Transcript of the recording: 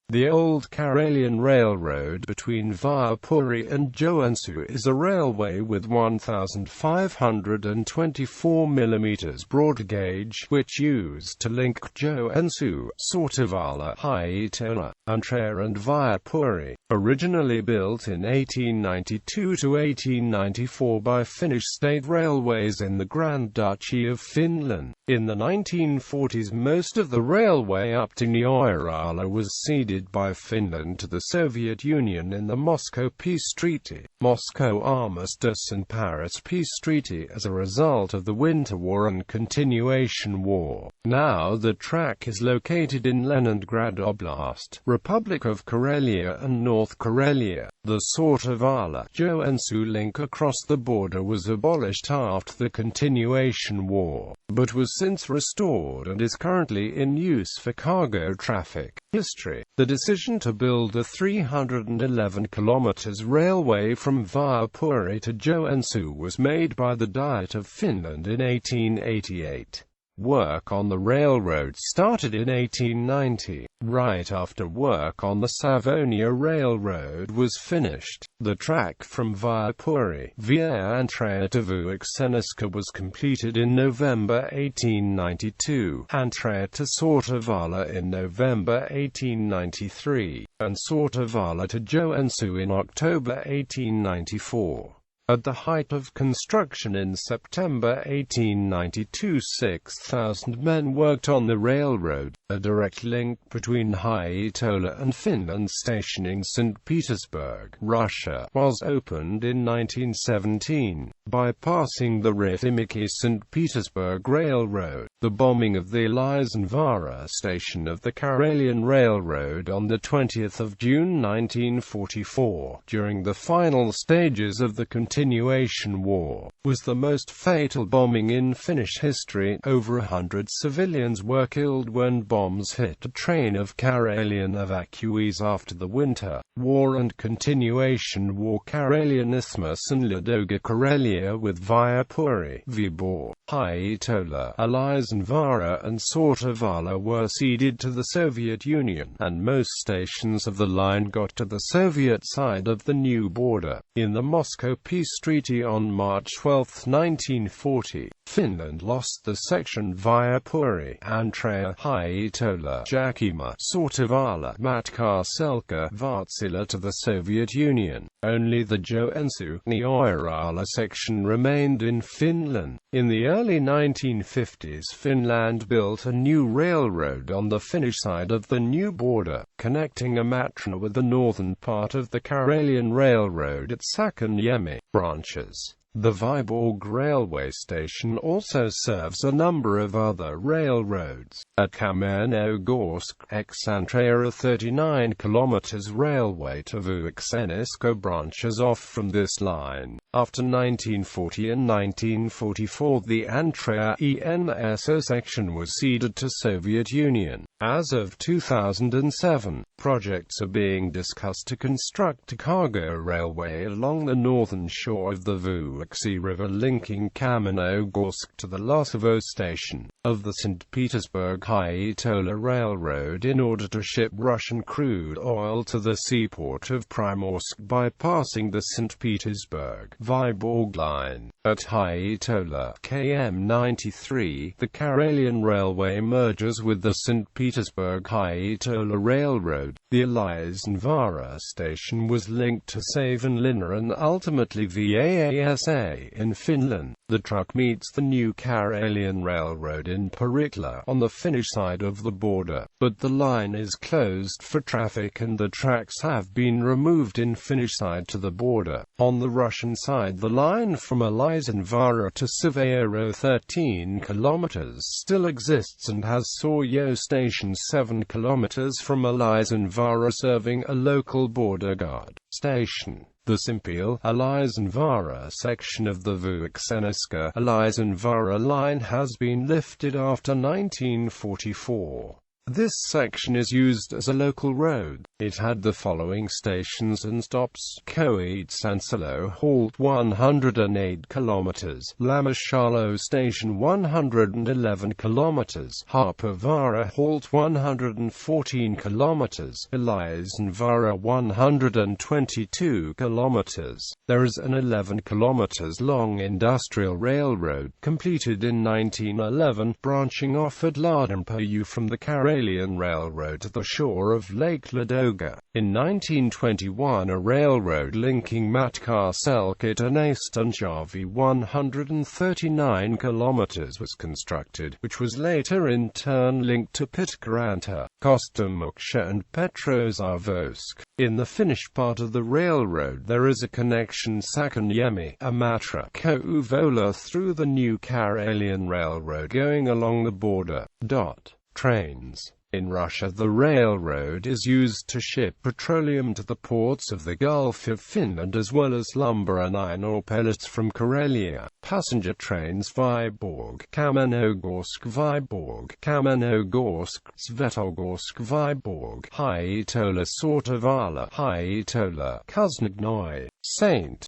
The old Karelian Railroad between Viipuri and Joensuu is a railway with 1,524 mm broad gauge, which used to link Joensuu, Sortavala, Hiitola, Antrea and Viipuri. Originally built in 1892 to 1894 by Finnish State Railways in the Grand Duchy of Finland. In the 1940s, most of the railway up to Niirala was ceded by Finland to the Soviet Union in the Moscow Peace Treaty, Moscow Armistice and Paris Peace Treaty as a result of the Winter War and Continuation War. Now the track is located in Leningrad Oblast, Republic of Karelia and North Karelia. The Sortavala-Joensuu link across the border was abolished after the Continuation War, but was since restored and is currently in use for cargo traffic. History. The decision to build a 311 km railway from Viipuri to Joensuu was made by the Diet of Finland in 1888. Work on the railroad started in 1890. Right after work on the Savonia Railroad was finished, the track from Viipuri via Antrea to Vuoksiniska was completed in November 1892, Antrea to Sortavala in November 1893, and Sortavala to Joensuu in October 1894. At the height of construction in September 1892, 6,000 men worked on the railroad. A direct link between Hiitola and Finland stationing St. Petersburg, Russia, was opened in 1917, bypassing the Rättimäki-St. Petersburg Railroad. The bombing of the Liisenvaara station of the Karelian Railroad on 20 June 1944, during the final stages of the Continuation War, was the most fatal bombing in Finnish history. Over 100 civilians were killed when bombs hit a train of Karelian evacuees after the Winter War and Continuation War. Karelian Isthmus and Ladoga Karelia with Viipuri, Vyborg, Hiitola, Liisenvaara and Sortavala were ceded to the Soviet Union, and most stations of the line got to the Soviet side of the new border. In the Moscow Peace Treaty on March 12, 1940, Finland lost the section Viipuri, Antrea, Hiitola, Jakima, Sortavala, Matkarselka, Wärtsilä to the Soviet Union. Only the Joensuu-Niirala section remained in Finland. In the early 1950s, Finland built a new railroad on the Finnish side of the new border, connecting Imatra with the northern part of the Karelian Railroad at Sakaniemi branches. The Vyborg railway station also serves a number of other railroads. At Kamenogorsk, Antrea, a 39 km railway to Vuoksiniska branches off from this line. After 1940 and 1944, the Antrea ENSO section was ceded to Soviet Union. As of 2007, projects are being discussed to construct a cargo railway along the northern shore of the Vuoksi River, linking Kamenogorsk to the Losovo station of the St. Petersburg-Hiitola Railroad in order to ship Russian crude oil to the seaport of Primorsk, bypassing the St. Petersburg-Vyborg line. At Hiitola, KM 93, the Karelian Railway merges with the St. Petersburg-Hiitola Railroad. The Liisenvaara station was linked to Savonlinna and ultimately Vaasa in Finland. The truck meets the new Karelian Railroad in Parikla on the Finnish side of the border, but the line is closed for traffic and the tracks have been removed in Finnish side to the border. On the Russian side, the line from Liisenvaara to Savoia, 13 km, still exists and has Sorjo station 7 km from Liisenvaara, serving a local border guard station. The Simpele, Liisenvaara section of the Vuoksiniska, Liisenvaara line has been lifted after 1944. This section is used as a local road. It had the following stations and stops: Koit-Sansalo halt 108 km, Lamashalo station 111 km, Haapavaara halt 114 km, Elisenvaara 122 km. There is an 11 km long industrial railroad, completed in 1911, branching off at Lahdenpää from the Karelian Railroad to the shore of Lake Ladoga. In 1921 a railroad linking Matkaselkit and Eastonjärvi 139 km was constructed, which was later in turn linked to Pitkärantaa, Kostamuksha and Petrosaarvosk. In the Finnish part of the railroad there is a connection Sakanyemi-Imatra Kouvola through the new Karelian Railroad going along the border. Trains. In Russia the railroad is used to ship petroleum to the ports of the Gulf of Finland as well as lumber and iron ore pellets from Karelia. Passenger trains: Vyborg, Kamenogorsk, Vyborg, Kamenogorsk, Svetogorsk, Vyborg, Hiitola, Sortavala, Hiitola, Kuznetsnoye, St.